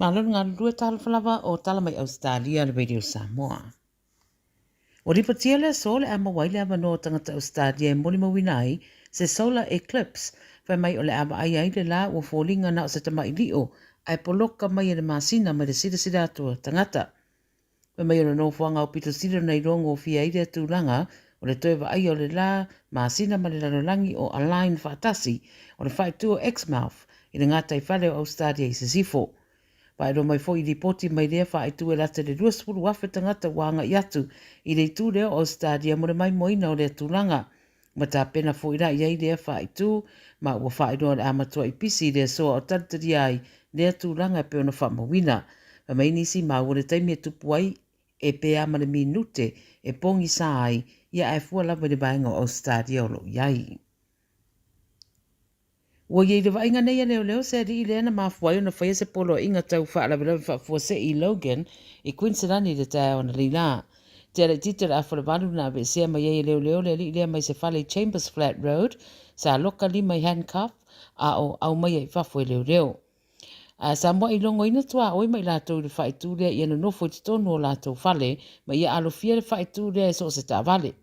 malon ngā lua Tala Fou o Tala mai Ausetalia le Radio Samoa. O ripatia le so le ama waile ama no tangata Ausetalia e moli mawina ai se solar eclipse whai mai o le ama ai ai le la ua fōlinga na o se tamai lio ai poloka mai le masina mai le sida atua tangata. Whai mai o le nofuanga o pito sida nei rongo o fia ide tūlanga o le toewa ai o le la masina mai le lalolangi o Align Whaatasi o le whaitua Exmouth i le ngata i whale o Ausetalia i se sifo. Pai ro mai foi ripoti mai lea wha tu e lata le 2 wafe tangata wanga i atu i le tu leo o Ausetalia mo le mai moina o le tūlanga. Ma tā pena foi ra iei lea wha tu ma ua wha i le amatua i pisi lea soa o taritari ai lea tūlanga pe ona wha mawina. Ma mai nisi ma ua le taimi e tupu ai e pea ma le minute e pongi sa ai ia e fua lava le bainga o Ausetalia o lo iai. Ua iei le vainga nei leo leo se ri le ana mafuai ona whaia se polo inga tau wha la wha fua se i Logan i Queenslandi le tae ona li la. Te re tita le afo le walu na ve sea mai iei leo leo le li lea mai se whale Chambers Flat Road sa loka li mai handcuff a o au mai i whafue leo leo. Samoa i longo ina tua oi mai lātou le whaitu lea i ana nofo i tonu o lātou whale ma ia alofia le whaitu lea so se ta vale.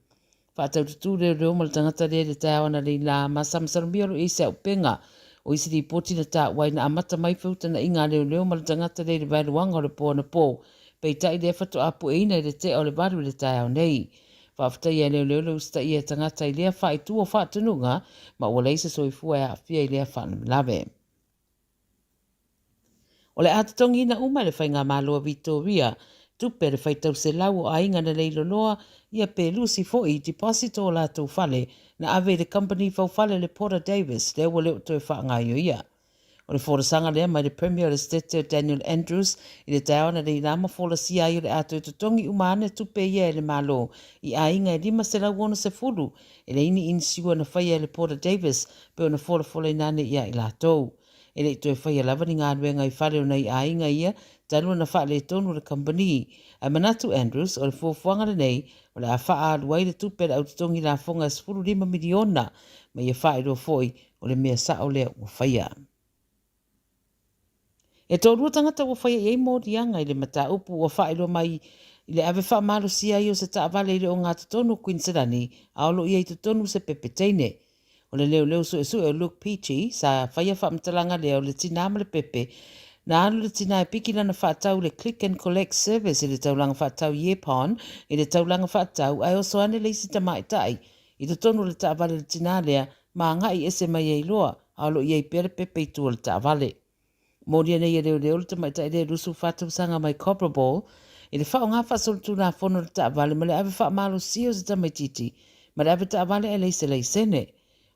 Whaatau tutu reo reo ma le tangata rea le tau ana le la masamsaramia lo isa upenga o isi di poti na ta wai na amata mai whiuta na inga reo reo ma le tangata le le vailuanga o le pō na pō. Pei tai le whatu apu e ina le te o le varu le tau nei. Whaafutai e reo reo le usta i e tangata i lea whaitu o whaatununga ma ua leisa soifua e awhia i lea whanamilave. O le atatongi na uma le whainga māloa Victoria, tupe le whaitau se lau o ainga na leilo loa ia pe lusi fo i deposit o lātou whale na ave le company fau whale le Porter Davis le ua leo toi whaangaio ia. O le whorasanga lea mai le Premier le Stete Daniel Andrews i le taona le ilama whola si ai o le ato e tutongi umane tupe ia le malo i ainga e lima se lau ona se fulu e le ini insiua na whaia le Porter Davis pe o na whola inane ia i lātou. E le toi whaia lava ni ngā ruenga i whale o nei ainga ia tanua na wha le tonu le company. A manatu Andrews o le fuafuanga le nei o le a wha aluai le tupe le aututongi la fonga 15 miliona ma ia wha i roa foi o le mea sa o lea ua whaia. E tōrua tangata ua whaia iei mōrianga i le mata upu ua wha i roa mai i le ave wha malo si ai o se ta avale i le o ngā tutonu Queenslandi a olo iei tutonu se pepeteine. O le leo su e Luke Peachy sa whaia wha mtalanga leo le tinama le pepe na anu le tina e piki lana whaatau le click and collect service i le taulanga whaatau Yepon i le taulanga whaatau ai oso ane le isi tamaitai i te tonu le taavale le tina lea ma ngai ese mai ei loa alo i ei pere pepe i tua le taavale. Mōria nei e reo le tamaitai le rusu whaatau sanga mai Cobra Ball i le whao ngā whaasolutu na whono le taavale ma le ave wha malo sio se tamaititi ma le ave taavale e leisene.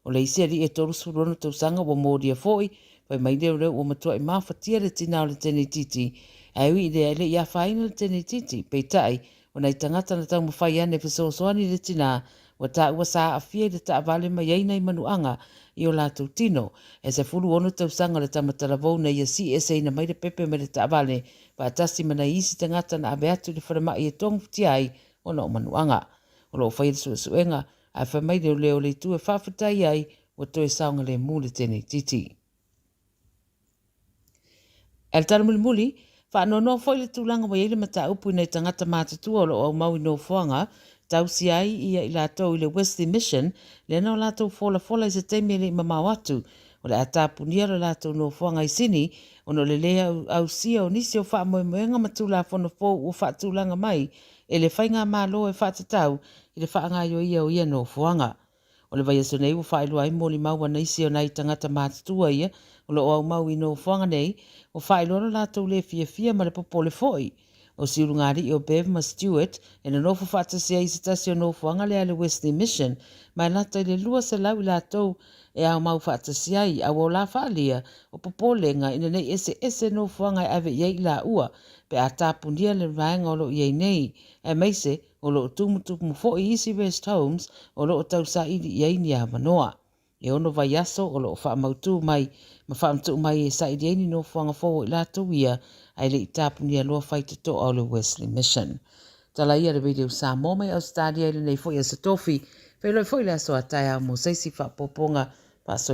O le isi ari e toru surona tau sanga wa mōria foi pai mai reo o matua i mawhatia le tina o le tene titi. Ai ui le ele ia whaina le tene titi. Pei tai, o nei tangata na tau mawhai ane whasosoani le tina, wa ta ua sa a fia le ta avale mai eina i manuanga i o lātou tino. E se furu ono tau sanga le tamatala vau na ia CSA na mai le pepe mai le ta avale, pa atasi mana isi tangata na abe atu le wharamai e tongu tiai o no manuanga. O lo whai le suenga, a wha mai leo le tu e whawhatai ai, wa toe saunga le mū le tene titi. El taramuli whaanono foi le tūlanga mai ele mata upu nei tangata mātatua o au maui no whanga, tausi ai ia i lātou i le Wesley Mission, le no lātou fola i se teime le mamau atu, o le atapunia le lātou no whanga i sini, ono le lea au sia o nisi o wha moenga matula whono fō o wha tūlanga mai, e le whainga mālo e whatatau i le whaangaio ia o ia no whanga. O le vai aso nei o whaelua ai mōli maua neisi o nei tangata mātatua ia, o le o au mau i no whanga nei, o whaelua lātou le fia ma le popole foi. O siuru ngāri i o Bevma Stewart, e na nofo whaatasia i se tasi o no whanga le ale Wesley Mission, mai lata i le lua se lau i lātou e au mau whaatasia i a o la whaalia o popolenga ina nei ese no whanga e ave iei la ua, pe a tāpunia le vaenga o lo iei nei, e meise o lo tumutumu fo i isi West Homes o lo tau sa ili iei ni a manoa. E ono vai aso o lo whaamautu mai, ma whaamautu mai e sa ili iei ni no whanga fo i lātou ia, ai le itapunia loa whaitato au le Wesley Mission. Tala ia le video Samoa mai Ausetalia ile nei fo i a satofi, whailoi fo i le aso a taia mo seisi wha poponga,